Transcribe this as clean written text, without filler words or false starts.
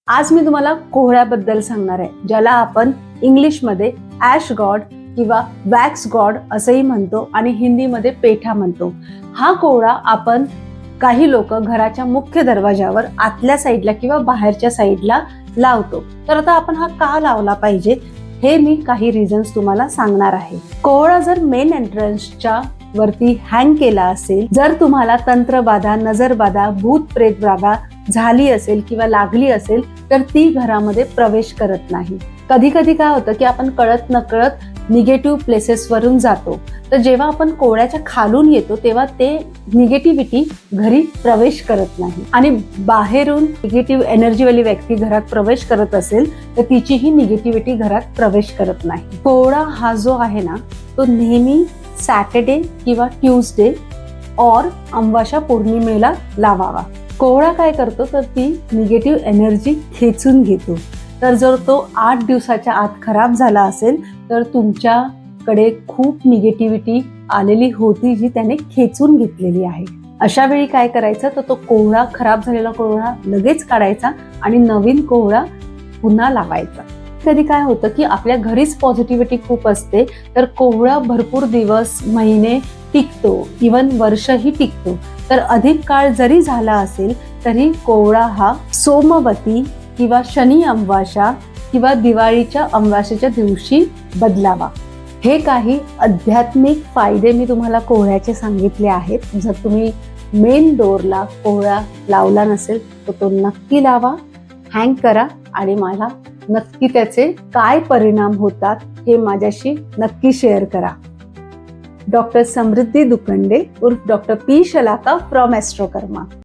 आज मी तुम्हाला कोहळ्याबद्दल सांगणार आहे, ज्याला आपण इंग्लिशमध्ये ॲश गॉड किंवा वॅक्स गॉड असंही म्हणतो आणि हिंदीमध्ये पेठा म्हणतो. हा कोहळा आपण काही लोक घराच्या मुख्य दरवाजावर आतल्या साईडला किंवा बाहेरच्या साईडला लावतो. तर आता आपण हा का लावला पाहिजे हे मी काही रिझन्स तुम्हाला सांगणार आहे. कोहळा जर मेन एंट्रन्सच्या वरती हँग केला असेल, जर तुम्हाला तंत्रबाधा, नजरबाधा, भूत प्रेत बाधा झाली असेल किंवा लागली असेल तर ती घरामध्ये प्रवेश करत नाही. कधी कधी काय होतं की आपण कळत नकळत निगेटिव्ह प्लेसेस वरून जातो, तर जेव्हा आपण कोहळ्याच्या खालून येतो तेव्हा ते निगेटिव्हिटी घरी प्रवेश करत नाही आणि बाहेरून निगेटिव्ह एनर्जीवाली व्यक्ती घरात प्रवेश करत असेल तर तिचीही निगेटिव्हिटी घरात प्रवेश करत नाही. कोहळा हा जो आहे ना, तो नेहमी सॅटर्डे किंवा ट्यूजडे और अमावास्या पौर्णिमेला लावावा. कोहळा काय करतो तर ती निगेटिव्ह एनर्जी खेचून घेतो. तर जर तो 8 दिवसाच्या आत खराब झाला असेल तर तुमच्याकडे खूप निगेटिव्हिटी आलेली होती जी त्याने खेचून घेतलेली आहे. अशा वेळी काय करायचं तर तो कोहळा, खराब झालेला कोहळा लगेच काढायचा आणि नवीन कोहळा पुन्हा लावायचा. कधी काय होतं की आपल्या घरीच पॉझिटिव्हिटी खूप असते, तर कोहळा भरपूर दिवस, महिने टिकतो, इवन वर्षही टिकतो. तर अधिक काळ जरी झाला असेल तरी कोहळा हा सोमवती किंवा शनी अमावास्या किंवा दिवाळीच्या अमावास्येच्या दिवशी बदलावा. हे काही आध्यात्मिक फायदे मी तुम्हाला कोहळ्याचे सांगितले आहेत. जर तुम्ही मेन डोअरला कोहळा लावला नसेल तर तो नक्की लावा, हँग करा आणि मला नक्की त्याचे काय परिणाम होतात हे माझ्याशी नक्की शेअर करा. डॉक्टर समृद्धी दुखंडे उर्फ डॉक्टर पी शलाका फ्रॉम ॲस्ट्रोकर्मा.